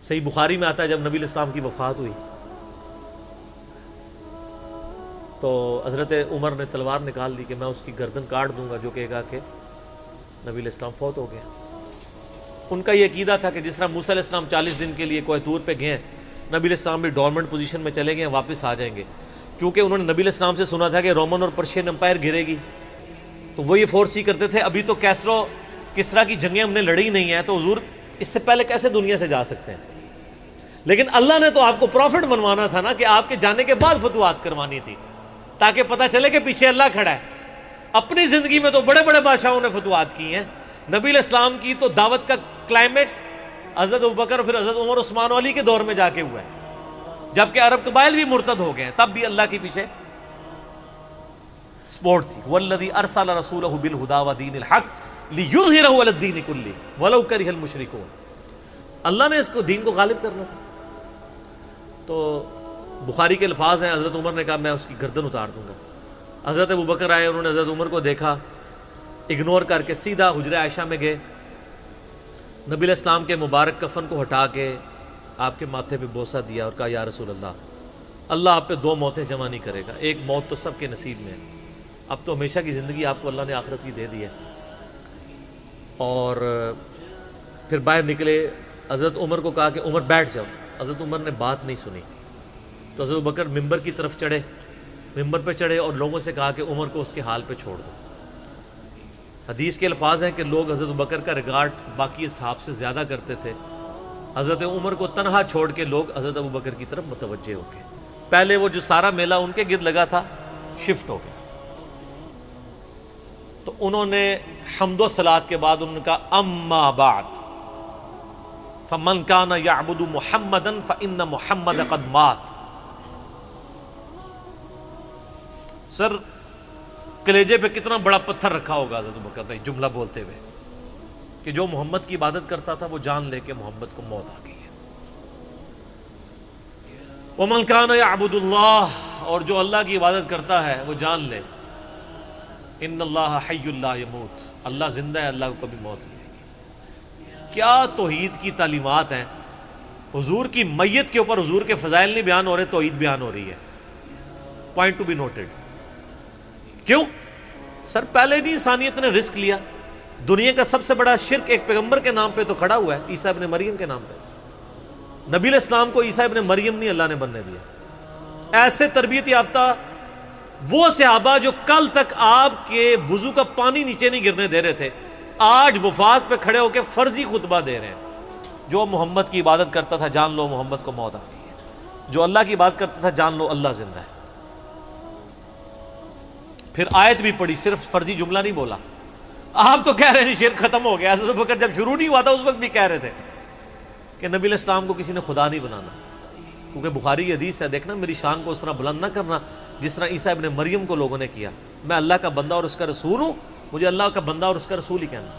صحیح بخاری میں آتا ہے جب نبی علیہ السلام کی وفات ہوئی تو حضرت عمر نے تلوار نکال دی کہ میں اس کی گردن کاٹ دوں گا جو کہے گا کہ نبی علیہ السلام فوت ہو گیا۔ ان کا یہ عقیدہ تھا کہ جس طرح موسیٰ علیہ السلام 40 دن کے لیے کوہ طور پہ گئے ہیں، نبی علیہ السلام بھی ڈورمنٹ پوزیشن میں چلے گئے ہیں، واپس آ جائیں گے، کیونکہ انہوں نے نبی علیہ السلام سے سنا تھا کہ رومن اور پرشین امپائر گرے گی، تو وہ یہ فورس ہی کرتے تھے ابھی تو کیسرو کسرا کی جنگیں ہم نے لڑی نہیں ہیں، تو حضور اس سے پہلے کیسے دنیا سے جا سکتے ہیں؟ لیکن اللہ نے تو آپ کو پروفٹ بنوانا تھا نا، کہ آپ کے جانے کے بعد فتوحات کروانی تھی، تاکہ پتہ چلے کہ پیچھے اللہ کھڑا ہے۔ اپنی زندگی میں تو بڑے بڑے بادشاہوں نے فتوحات کی ہیں، نبی علیہ السلام کی تو دعوت کا کلائمیکس حضرت ابوبکر اور پھر حضرت عمر عثمان و علی کے دور میں جا کے ہوا ہے، جبکہ عرب قبائل بھی مرتد ہو گئے ہیں، تب بھی اللہ کے پیچھے سپورٹ تھی۔ والذی ارسل رسولہ بالہدی ودین الحق لیظہرہ علی الدین کلہ ولو کرہ المشرکون، اللہ نے اس کو دین کو غالب کرنا تھا۔ تو بخاری کے الفاظ ہیں، حضرت عمر نے کہا میں اس کی گردن اتار دوں گا۔ حضرت ابوبکر آئے، انہوں نے حضرت عمر کو دیکھا، اگنور کر کے سیدھا حجرہ عائشہ میں گئے، نبی علیہ السلام کے مبارک کفن کو ہٹا کے آپ کے ماتھے پہ بوسہ دیا اور کہا یا رسول اللہ آپ پہ 2 موتیں جمع نہیں کرے گا، ایک موت تو سب کے نصیب میں ہے، اب تو ہمیشہ کی زندگی آپ کو اللہ نے آخرت کی دے دی ہے۔ اور پھر باہر نکلے، حضرت عمر کو کہا کہ عمر بیٹھ جاؤ، حضرت عمر نے بات نہیں سنی، تو حضرت ابوبکر ممبر کی طرف چڑھے، ممبر پہ چڑھے اور لوگوں سے کہا کہ عمر کو اس کے حال پہ چھوڑ دو۔ حدیث کے الفاظ ہیں کہ لوگ حضرت ابوبکر کا ریگارڈ باقی اصحاب سے زیادہ کرتے تھے، حضرت عمر کو تنہا چھوڑ کے لوگ حضرت ابوبکر کی طرف متوجہ ہو گئے، پہلے وہ جو سارا میلہ ان کے گرد لگا تھا شفٹ ہو گیا۔ تو انہوں نے حمد و صلات کے بعد انہوں نے کہا اما بعد فمن کان یعبد محمدا فان محمد قد مات۔ سر کلیجے پہ کتنا بڑا پتھر رکھا ہوگا حضرت ابوبکر نے جملہ بولتے ہوئے کہ جو محمد کی عبادت کرتا تھا وہ جان لے کے محمد کو موت آ گئی ہے۔ ومن کان یعبد اللہ، اور جو اللہ کی عبادت کرتا ہے وہ جان لے ان اللہ حی لا یموت، اللہ زندہ ہے، اللہ کو کبھی موت نہیں آئے گی۔ کیا توحید کی تعلیمات ہیں، حضور کی میت کے اوپر حضور کے فضائل نہیں بیان ہو رہے، توحید بیان ہو رہی ہے۔ Point to be noted. کیوں؟ سر پہلے نہیں انسانیت نے رسک لیا، دنیا کا سب سے بڑا شرک ایک پیغمبر کے نام پہ تو کھڑا ہوا ہے، عیسیٰ ابن مریم کے نام پہ۔ نبی علیہ السلام کو عیسیٰ ابن مریم نہیں اللہ نے بننے دیا۔ ایسے تربیت یافتہ وہ صحابہ جو کل تک آپ کے وضو کا پانی نیچے نہیں گرنے دے رہے تھے، آج وفات پہ کھڑے ہو کے فرضی خطبہ دے رہے ہیں۔ جو محمد کی عبادت کرتا تھا جان لو محمد کو موت آ گئی ہے، جو اللہ کی عبادت کرتا تھا جان لو اللہ زندہ ہے۔ پھر آیت بھی پڑھی، صرف فرضی جملہ نہیں بولا۔ آپ تو کہہ رہے ہیں شرک ختم ہو گیا، حضرت ابوبکر جب شروع نہیں ہوا تھا اس وقت بھی کہہ رہے تھے کہ نبی علیہ السلام کو کسی نے خدا نہیں بنانا، کیونکہ بخاری کی حدیث ہے، دیکھنا میری شان کو اس طرح بلند نہ کرنا جس طرح عیسیٰ ابن مریم کو لوگوں نے کیا۔ میں اللہ کا بندہ اور اس کا رسول ہوں، مجھے اللہ کا بندہ اور اس کا رسول ہی کہنا۔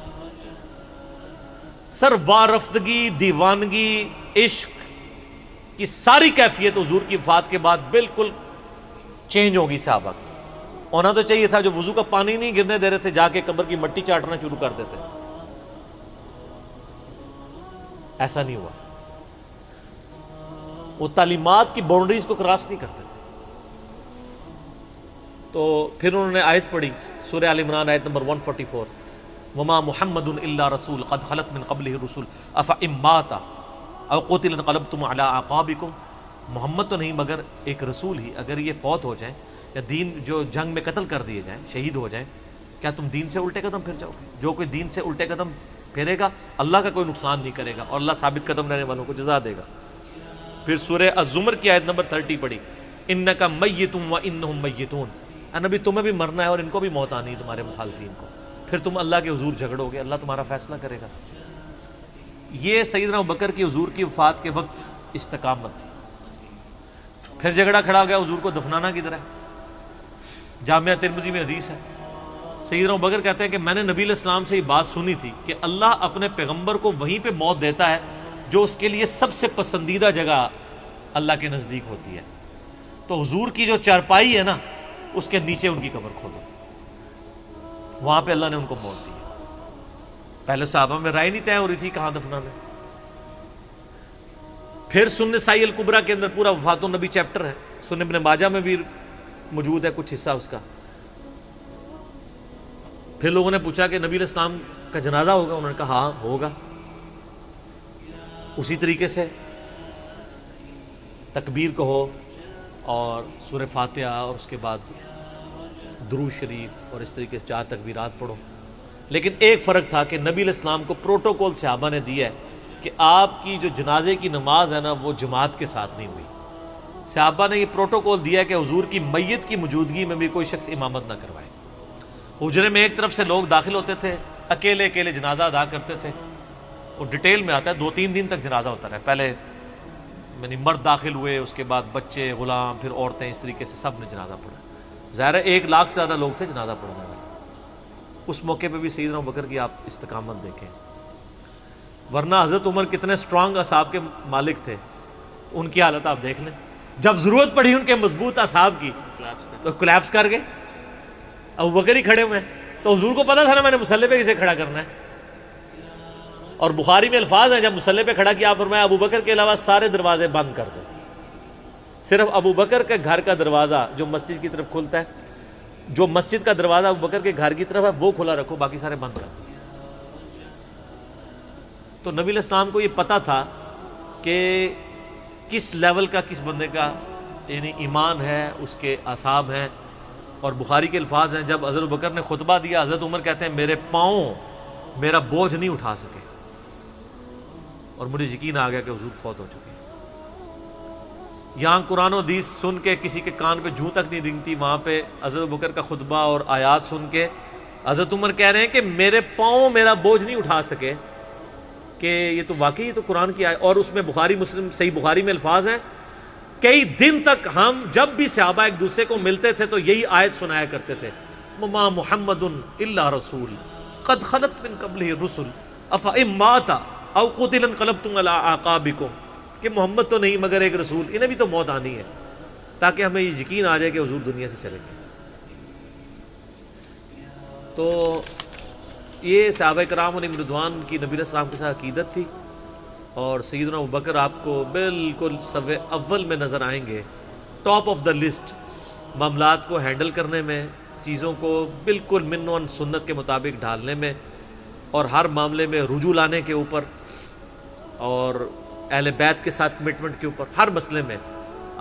سر وارفتگی، دیوانگی، عشق کی ساری کیفیت حضور کی وفات کے بعد بالکل چینج ہوگی۔ صحابہ کی ہونا تو چاہیے تھا جو وضو کا پانی نہیں گرنے دے رہے تھے جا کے قبر کی مٹی چاٹنا شروع کر دیتے، ایسا نہیں ہوا۔ وہ تعلیمات کی باؤنڈریز کو کراس نہیں کرتے تھے۔ تو پھر انہوں نے آیت پڑھی، سورہ آل عمران آیت نمبر 144، وما محمد الا رسول قد خلت من قبلہ الرسل افإن مات او قتل انقلبتم علی اعقابکم۔ محمد تو نہیں مگر ایک رسول ہی، اگر یہ فوت ہو جائیں یا دین جو جنگ میں قتل کر دیے جائیں، شہید ہو جائیں، کیا تم دین سے الٹے قدم پھر جاؤ گے؟ جو کوئی دین سے الٹے قدم پھیرے گا اللہ کا کوئی نقصان نہیں کرے گا اور اللہ ثابت قدم رہنے والوں کو جزا دے گا۔ پھر سورہ الزمر کی آیت نمبر 30 پڑھی، انک میت وانہم میتون، اے نبی تمہیں بھی مرنا ہے اور ان کو بھی موت آنی ہے، تمہارے مخالفین کو، پھر تم اللہ کے حضور جھگڑو گے، اللہ تمہارا فیصلہ کرے گا۔ یہ سیدنا ابوبکر کی حضور کی وفات کے وقت استقامت تھی۔ پھر جھگڑا کھڑا ہو گیا حضور کو دفنانا کدھر ہے؟ جامعہ ترمذی میں حدیث ہے، سیدنا ابوبکر کہتے ہیں کہ میں نے نبی علیہ السلام سے یہ بات سنی تھی کہ اللہ اپنے پیغمبر کو وہیں پہ موت دیتا ہے جو اس کے لیے سب سے پسندیدہ جگہ اللہ کے نزدیک ہوتی ہے۔ تو حضور کی جو چارپائی ہے نا اس کے نیچے ان کی قبر کھودو، وہاں پہ اللہ نے ان کو موت دی۔ پہلے صحابہ میں رائے نہیں طے ہو رہی تھی کہاں دفنانا۔ پھر سنن نسائی الکبریٰ کے اندر پورا وفات النبی چیپٹر ہے، سنن ابن ماجہ میں بھی موجود ہے کچھ حصہ اس کا۔ پھر لوگوں نے پوچھا کہ نبی علیہ السلام کا جنازہ ہوگا؟ انہوں نے کہا ہاں ہوگا۔ اسی طریقے سے تکبیر کہو اور سورہ فاتحہ اور اس کے بعد درود شریف اور اس طریقے سے 4 تکبیرات پڑھو۔ لیکن ایک فرق تھا کہ نبی علیہ السلام کو پروٹوکول صحابہ نے دیا ہے کہ آپ کی جو جنازے کی نماز ہے نا وہ جماعت کے ساتھ نہیں ہوئی۔ صحابہ نے یہ پروٹوکول دیا کہ حضور کی میت کی موجودگی میں بھی کوئی شخص امامت نہ کروائے۔ حجرے میں ایک طرف سے لوگ داخل ہوتے تھے، اکیلے اکیلے جنازہ ادا کرتے تھے، اور ڈیٹیل میں آتا ہے 2-3 دن تک جنازہ ہوتا رہا۔ پہلے یعنی مرد داخل ہوئے، اس کے بعد بچے، غلام، پھر عورتیں، اس طریقے سے سب نے جنازہ پڑھا۔ ظاہر ہے 1 لاکھ سے زیادہ لوگ تھے جنازہ پڑھنے والے۔ اس موقع پہ بھی سیدنا ابوبکر کی آپ استقامت دیکھیں، ورنہ حضرت عمر کتنے سٹرانگ اعصاب کے مالک تھے، ان کی حالت آپ دیکھ لیں۔ جب ضرورت پڑی ان کے مضبوط اعصاب کی تو کولیپس کر گئے۔ ابوبکر ہی کھڑے ہوئے ہیں، تو حضور کو پتا تھا نا میں نے مصلی پہ کسے کھڑا کرنا ہے۔ اور بخاری میں الفاظ ہیں، جب مصلی پہ کھڑا کیا فرمایا ابوبکر کے علاوہ سارے دروازے بند کر دو، صرف ابوبکر کے گھر کا دروازہ جو مسجد کی طرف کھلتا ہے، جو مسجد کا دروازہ ابوبکر کے گھر کی طرف ہے وہ کھلا رکھو، باقی سارے بند کر دو۔ تو نبی علیہ السلام کو یہ پتا تھا کہ کس لیول کا کس بندے کا یعنی ایمان ہے، اس کے اعصاب ہیں۔ اور بخاری کے الفاظ ہیں، جب حضرت ابوبکر نے خطبہ دیا، حضرت عمر کہتے ہیں میرے پاؤں میرا بوجھ نہیں اٹھا سکے، اور مجھے یقین آ گیا کہ حضور فوت ہو چکے۔ یہاں قرآن و حدیث سن کے کسی کے کان پہ جوں تک نہیں رنگتی، وہاں پہ حضرت ابوبکر کا خطبہ اور آیات سن کے حضرت عمر کہہ رہے ہیں کہ میرے پاؤں میرا بوجھ نہیں اٹھا سکے، کہ یہ تو واقعی یہ تو قرآن کی آیت۔ اور اس میں بخاری مسلم صحیح بخاری میں الفاظ ہیں، کئی دن تک ہم جب بھی صحابہ ایک دوسرے کو ملتے تھے تو یہی آیت سنایا کرتے تھے، وما محمد الا رسول قد خلت من قبلہ الرسل افئن مات او قتل انقلبتم علی اعقابکم، کہ محمد تو نہیں مگر ایک رسول، انہیں بھی تو موت آنی ہے، تاکہ ہمیں یہ یقین آ جائے کہ حضور دنیا سے چلے گئے۔ تو یہ صحابہ کرام علیہم رضوان کی نبی علیہ السلام کے ساتھ عقیدت تھی۔ اور سیدنا ابوبکر آپ کو بالکل صف اول میں نظر آئیں گے، ٹاپ آف دا لسٹ، معاملات کو ہینڈل کرنے میں، چیزوں کو بالکل من و سنت کے مطابق ڈھالنے میں، اور ہر معاملے میں رجوع لانے کے اوپر، اور اہل بیت کے ساتھ کمٹمنٹ کے اوپر، ہر مسئلے میں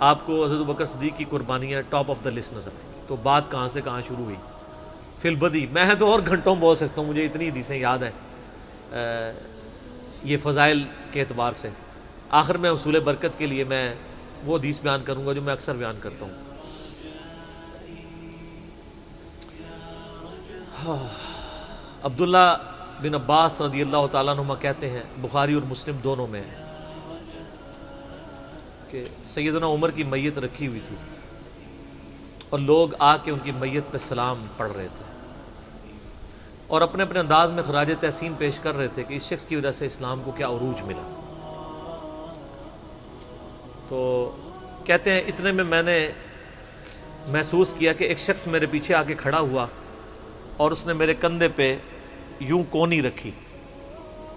آپ کو حضرت ابوبکر صدیق کی قربانیاں ٹاپ آف دا لسٹ نظر آئیں گی۔ تو بات کہاں سے کہاں شروع ہوئی، فی البدی میں تو اور گھنٹوں بول سکتا ہوں، مجھے اتنی حدیثیں یاد ہیں یہ فضائل کے اعتبار سے۔ آخر میں حصول برکت کے لیے میں وہ حدیث بیان کروں گا جو میں اکثر بیان کرتا ہوں۔ عبداللہ بن عباس رضی اللہ تعالیٰ عنہما کہتے ہیں، بخاری اور مسلم دونوں میں ہے، کہ سیدنا عمر کی میت رکھی ہوئی تھی اور لوگ آ کے ان کی میت پہ سلام پڑھ رہے تھے، اور اپنے اپنے انداز میں خراج تحسین پیش کر رہے تھے کہ اس شخص کی وجہ سے اسلام کو کیا عروج ملا۔ تو کہتے ہیں اتنے میں نے محسوس کیا کہ ایک شخص میرے پیچھے آ کے کھڑا ہوا اور اس نے میرے کندھے پہ یوں کونی رکھی،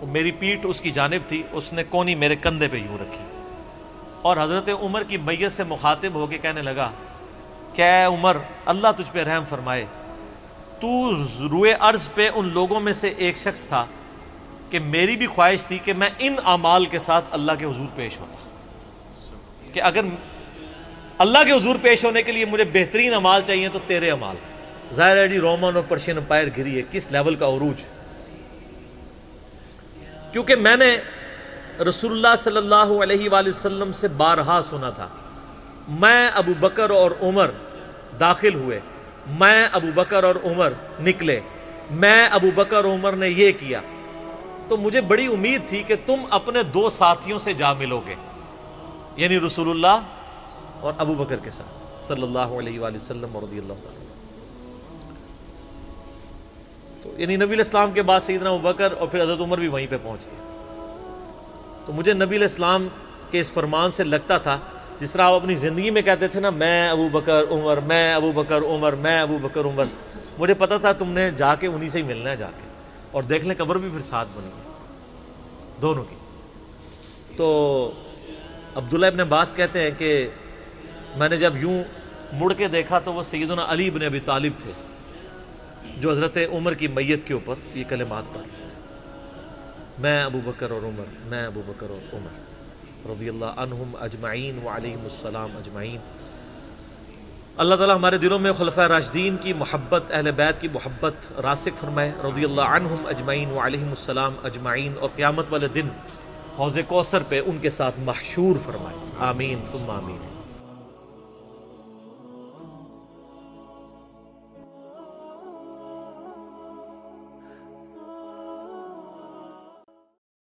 میری پیٹھ اس کی جانب تھی، اس نے کونی میرے کندھے پہ یوں رکھی، اور حضرت عمر کی میت سے مخاطب ہو کے کہنے لگا کہ اے عمر، اللہ تجھ پہ رحم فرمائے، تو روئے ارض پہ ان لوگوں میں سے ایک شخص تھا کہ میری بھی خواہش تھی کہ میں ان اعمال کے ساتھ اللہ کے حضور پیش ہوتا، کہ اگر اللہ کے حضور پیش ہونے کے لیے مجھے بہترین اعمال چاہیے تو تیرے اعمال۔ ظاہر ہے جی رومن اور پرشین امپائر گری ہے، کس لیول کا عروج، کیونکہ میں نے رسول اللہ صلی اللہ علیہ وآلہ وسلم سے بارہا سنا تھا، میں ابو بکر اور عمر داخل ہوئے، میں ابو بکر اور عمر نکلے، میں ابو بکر اور عمر نے یہ کیا، تو مجھے بڑی امید تھی کہ تم اپنے 2 ساتھیوں سے جا ملو گے، یعنی رسول اللہ اور ابو بکر کے ساتھ صلی اللہ علیہ وآلہ وسلم رضی اللہ تعالیٰ۔ تو یعنی نبی علیہ السلام کے بعد سیدنا ابو بکر اور پھر حضرت عمر بھی وہیں پہ پہنچ گئے۔ تو مجھے نبی علیہ السلام کے اس فرمان سے لگتا تھا جس طرح آپ اپنی زندگی میں کہتے تھے نا، میں ابو بکر عمر، میں ابو بکر عمر، میں ابو بکر عمر، مجھے پتا تھا تم نے جا کے انہی سے ہی ملنا ہے جا کے، اور دیکھ لیں قبر بھی پھر ساتھ بنی ہے دونوں کی۔ تو عبداللہ ابن عباس کہتے ہیں کہ میں نے جب یوں مڑ کے دیکھا تو وہ سیدنا علی بن ابی طالب تھے جو حضرت عمر کی میت کے اوپر یہ کلمات پڑھ رہے تھے، میں ابو بکر اور عمر، میں ابو بکر اور عمر رضی اللہ عنہم اجمعین وعلیہم السلام اجمعین۔ اللہ تعالیٰ ہمارے دلوں میں خلفائے راشدین کی محبت، اہل بیت کی محبت راسخ فرمائے رضی اللہ عنہم اجمعین وعلیہم السلام اجمعین، اور قیامت والے دن حوض کوثر پہ ان کے ساتھ محشور فرمائے، آمین ثم آمین۔